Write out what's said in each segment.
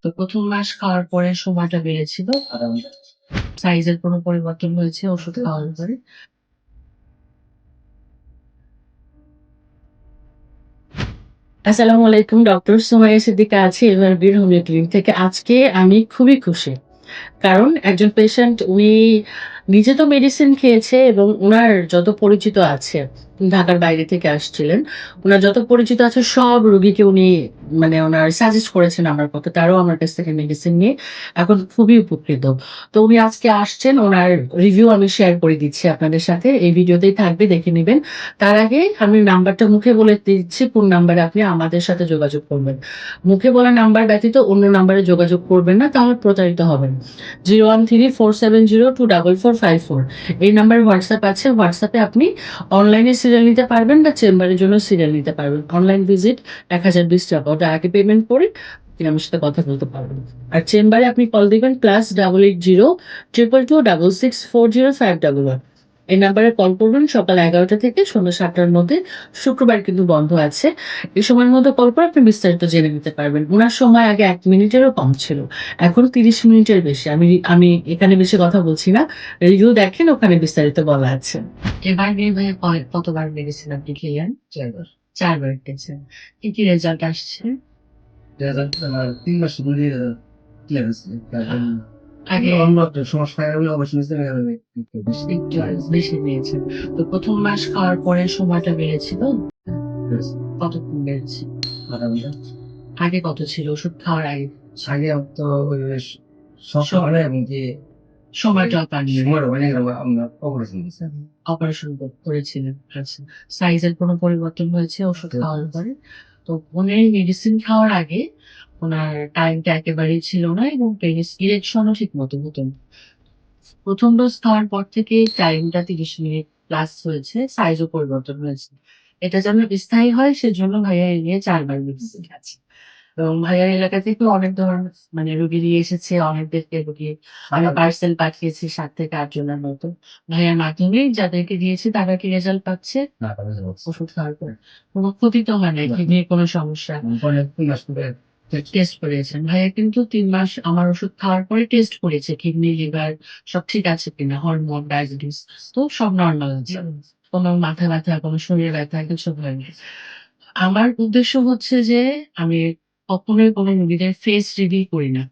তো ১ম মাস খাওয়ার পরে সময়টা বেড়েছিল। সাইজের কোনো পরিবর্তন হয়েছে ওষুধ খাওয়ার পরে। আসসালামু আলাইকুম, ডক্টর সুমাইয়া সিদ্দিকা আছি এভারগ্রিন হোমিও ক্লিনিক থেকে। আজকে আমি খুবই খুশি। কারণ একজন পেশেন্ট উনি নিজে তো মেডিসিন খেয়েছে এবং উনার যত পরিচিত আছে, ঢাকার বাইরে থেকে আসছিলেন। উনার যত পরিচিত আছে সব রোগীকে উনি মানে উনার সাজেস্ট করেছেন আমার পক্ষে। তারাও আমার কাছ থেকে মেডিসিন নিয়ে এখন খুবই উপকৃত। তো উনি আজকে আসছেন, উনার রিভিউ আমি শেয়ার করে দিচ্ছি আপনাদের সাথে। এই ভিডিওতেই থাকবে, দেখে নিবেন। তার আগে আমি নাম্বারটা মুখে বলে দিচ্ছি কোন নাম্বারে আপনি আমাদের সাথে যোগাযোগ করবেন। মুখে বলা নাম্বার ব্যতীত অন্য নাম্বারে যোগাযোগ করবেন না, তাহলে প্রতারিত হবেন। 01347024454 এই নাম্বারে হোয়াটসঅ্যাপ আছে। হোয়াটসঅ্যাপে আপনি অনলাইনে সিরিয়াল নিতে পারবেন বা চেম্বারের জন্য সিরিয়াল নিতে পারবেন। অনলাইন ভিজিট ৳১,০২০, ওটা আগে পেমেন্ট করে আপনি আমার সাথে কথা বলতে পারবেন। আর চেম্বারে আপনি কল দিবেন +880222640511। এই নাম্বারে কল করবেন সকাল ১১টা থেকে সন্ধ্যা ৭টার মধ্যে। শুক্রবার কিন্তু বন্ধ আছে। এই সময়ের মধ্যে কল করে আপনি বিস্তারিত জেনে নিতে পারবেন। উনার সময় আগে ১ মিনিটেরও কম ছিল। এখন ৩০ মিনিটের বেশি। আমি এখানে বেশি কথা বলছি না। রিভিউ দেখেন, ওখানে বিস্তারিত বলা আছে। এবার নিয়ে ভাইয়া কতবার মেডিসিন আপনি খেলেন? ৪ বার। ৪ বার খেয়েছেন। কি রেজাল্ট আসছে? রেজাল্ট ৩ মাস ধরে ক্লিয়ার হয়েছে। আগে অন্য একটা সমস্যা আমি অবশ্যই নিতে পারি একটু বেশি। একটু বেশি নিয়েছেন। তো ১ম মাস খাওয়ার পরে সময়টা বেড়েছিল? কতক্ষণ বেড়েছে? আধা ঘন্টা। আগে কত ছিল ওষুধ খাওয়ার আগে? আগে তো ওই সকালে আমি যে সময়টা পাননি। সময় অনেক আমরা অপারেশন দিয়েছি। অপারেশন করেছিলেন। আচ্ছা। সাইজের কোনো পরিবর্তন হয়েছে ওষুধ খাওয়ার পরে? তো উনি মেডিসিন খাওয়ার আগে উনার টাইমটা একেবারেই ছিল না এবং পেনিস ইরেকশনও ঠিকমতো হতো না। ১ম ডোজ খাওয়ার পর থেকে টাইমটা ৩০ মিনিট প্লাস হয়েছে, সাইজও পরিবর্তন হয়েছে। এটা যেন স্থায়ী হয় সেজন্য ভাইয়া এই নিয়ে ৪ বার মেডিসিন খাচ্ছে। এবং ভাইয়ার এলাকা থেকে অনেক ধরনের রোগী নিয়ে এসেছে, অনেকদেরকে রোগী আমি পার্সেল পাঠিয়েছি ৭ থেকে ৮ জনের মতো। ভাইয়ার মাধ্যমেই যাদেরকে দিয়েছি তারা কি রেজাল্ট পাচ্ছে? না তাহলে ওষুধ খাওয়ার পর। কোন ক্ষতি তো হয় নাই, কিডনির কোন সমস্যা? পরে ৩ মাস পরে টেস্ট করিয়েছেন। ভাইয়া কিন্তু ৩ মাস আমার ওষুধ খাওয়ার পরে টেস্ট করেছে। কিডনি, লিভার সব ঠিক আছে কিনা, হরমোন, ডায়াবেটিস তো সব নরমাল আছে। কোন মাথা ব্যথা, কোন শরীরে ব্যথা কিছু হয়নি। আমার উদ্দেশ্য হচ্ছে যে আমি কখনোই কোনো রোগীদের ফেস রিভিল করি না।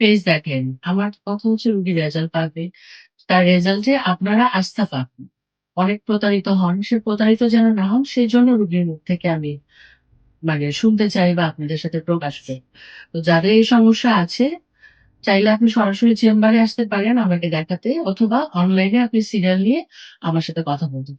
ফেস দেখেন। আমার কথা হচ্ছে রোগী রেজাল্ট পাবে। তার রেজাল্টে আপনারা আস্থা পাবেন। অনেক প্রতারিত হন। সে প্রতারিত যেন না হন সেজন্য রোগীর মুখ থেকে আমি শুনতে চাই বা আপনাদের সাথে প্রকাশ করি। তো যাদের এই সমস্যা আছে চাইলে আপনি সরাসরি চেম্বারে আসতে পারেন আমাকে দেখাতে, অথবা অনলাইনে আপনি সিরিয়াল নিয়ে আমার সাথে কথা বলতে